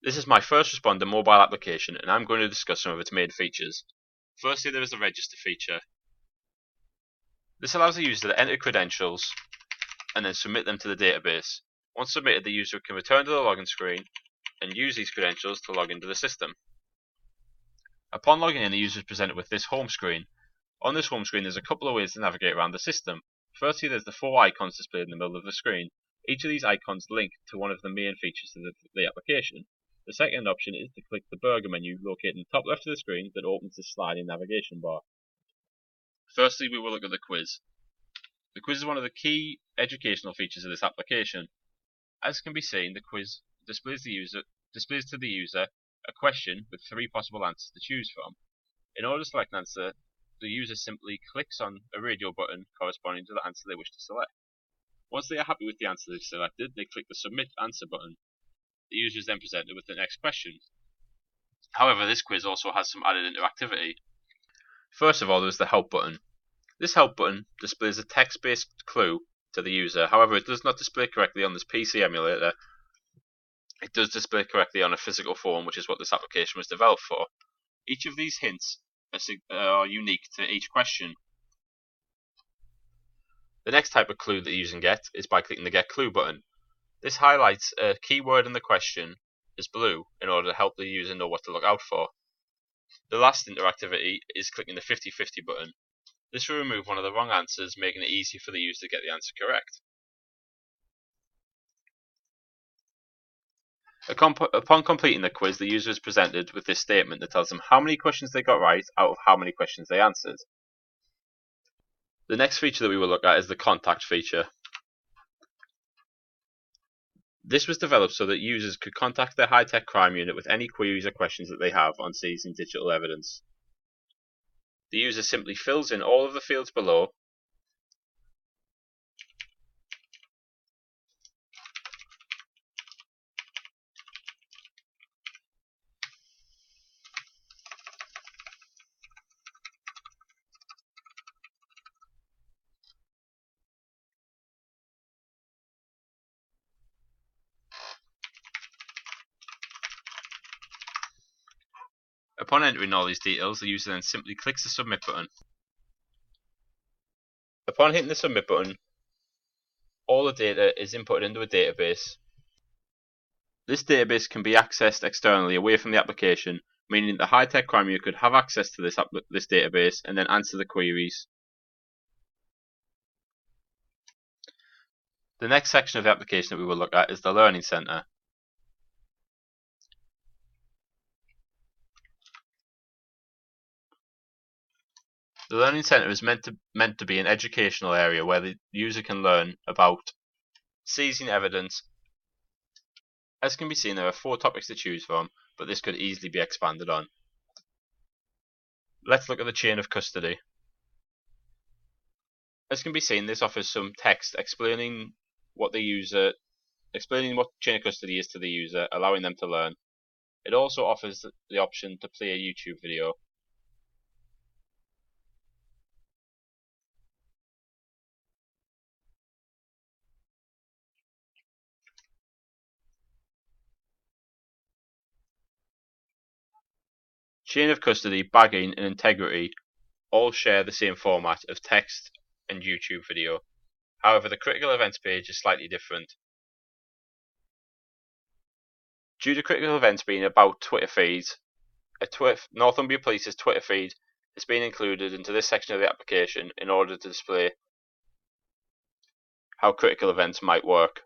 This is my first responder mobile application, and I'm going to discuss some of its main features. Firstly, there is the register feature. This allows the user to enter credentials and then submit them to the database. Once submitted, the user can return to the login screen and use these credentials to log into the system. Upon logging in, the user is presented with this home screen. On this home screen, there's a couple of ways to navigate around the system. Firstly, there's the 4 icons displayed in the middle of the screen. Each of these icons link to one of the main features of the application. The second option is to click the burger menu located in the top left of the screen that opens the sliding navigation bar. Firstly, we will look at the quiz. The quiz is one of the key educational features of this application. As can be seen, the quiz displays to the user a question with 3 possible answers to choose from. In order to select an answer, the user simply clicks on a radio button corresponding to the answer they wish to select. Once they are happy with the answer they've selected, they click the Submit Answer button. The user is then presented with the next question. However, this quiz also has some added interactivity. First of all, there's the Help button. This Help button displays a text-based clue to the user. However, it does not display correctly on this PC emulator. It does display correctly on a physical form, which is what this application was developed for. Each of these hints are unique to each question. The next type of clue that the user can get is by clicking the Get Clue button. This highlights a keyword in the question as blue in order to help the user know what to look out for. The last interactivity is clicking the 50-50 button. This will remove one of the wrong answers, making it easy for the user to get the answer correct. Upon completing the quiz, the user is presented with this statement that tells them how many questions they got right out of how many questions they answered. The next feature that we will look at is the Contact feature. This was developed so that users could contact their high-tech crime unit with any queries or questions that they have on seizing digital evidence. The user simply fills in all of the fields below Upon entering all these details, the user then simply clicks the Submit button. Upon hitting the Submit button, all the data is inputted into a database. This database can be accessed externally away from the application, meaning the high-tech crime unit could have access to this database and then answer the queries. The next section of the application that we will look at is the Learning Center. The Learning Center is meant to be an educational area where the user can learn about seizing evidence. As can be seen, there are 4 topics to choose from, but this could easily be expanded on. Let's look at the chain of custody. As can be seen, this offers some text explaining what chain of custody is to the user, allowing them to learn. It also offers the option to play a YouTube video. Chain of custody, bagging, and integrity all share the same format of text and YouTube video. However, the critical events page is slightly different. Due to critical events being about Twitter feeds, Northumbria Police's Twitter feed has been included into this section of the application in order to display how critical events might work.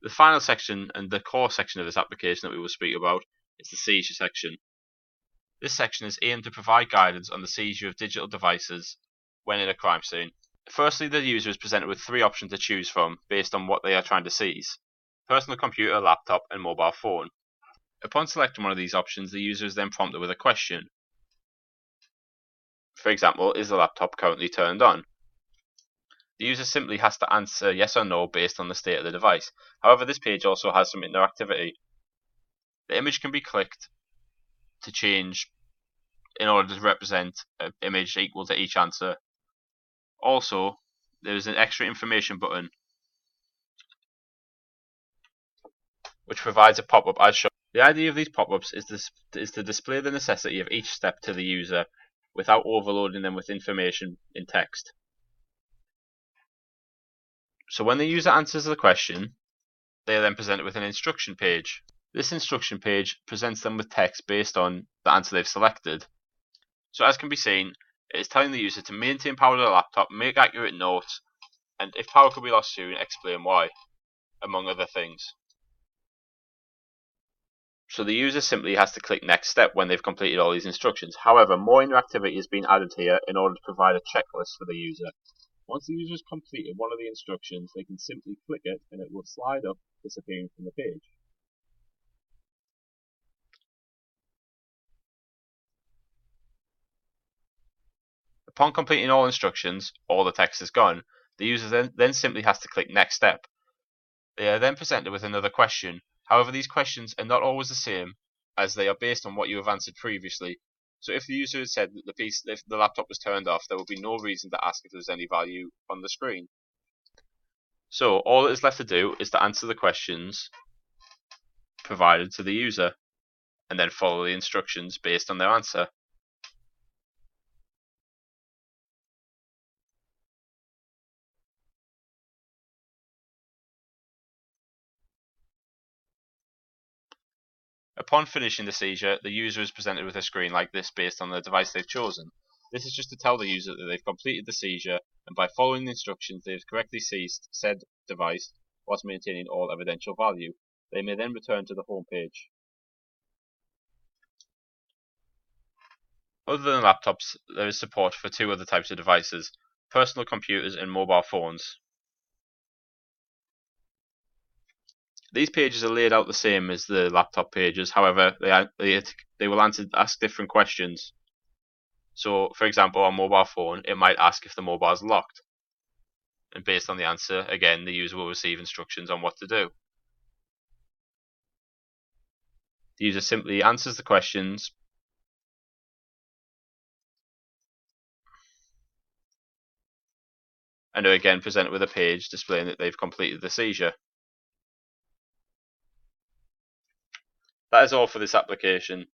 The final section and the core section of this application that we will speak about is the seizure section. This section is aimed to provide guidance on the seizure of digital devices when in a crime scene. Firstly, the user is presented with 3 options to choose from based on what they are trying to seize: personal computer, laptop, and mobile phone. Upon selecting one of these options, the user is then prompted with a question. For example, is the laptop currently turned on? The user simply has to answer yes or no based on the state of the device. However, this page also has some interactivity. The image can be clicked to change in order to represent an image equal to each answer. Also, there is an extra information button which provides a pop-up as shown. The idea of these pop-ups is to display the necessity of each step to the user without overloading them with information in text. So when the user answers the question, they are then presented with an instruction page. This instruction page presents them with text based on the answer they've selected. So as can be seen, it is telling the user to maintain power to the laptop, make accurate notes, and if power could be lost soon, explain why, among other things. So the user simply has to click next step when they've completed all these instructions. However, more interactivity has been added here in order to provide a checklist for the user. Once the user has completed one of the instructions, they can simply click it and it will slide up, disappearing from the page. Upon completing all instructions, all the text is gone. The user then simply has to click next step. They are then presented with another question. However, these questions are not always the same, as they are based on what you have answered previously. So if the user had said that if the laptop was turned off, there would be no reason to ask if there was any value on the screen. So all that is left to do is to answer the questions provided to the user, and then follow the instructions based on their answer. Upon finishing the seizure, the user is presented with a screen like this based on the device they've chosen. This is just to tell the user that they've completed the seizure, and by following the instructions they have correctly seized said device whilst maintaining all evidential value. They may then return to the home page. Other than laptops, there is support for two other types of devices: personal computers and mobile phones. These pages are laid out the same as the laptop pages, however, they will ask different questions. So, for example, on mobile phone, it might ask if the mobile is locked. And based on the answer, again, the user will receive instructions on what to do. The user simply answers the questions and are again presented with a page displaying that they've completed the seizure. That is all for this application.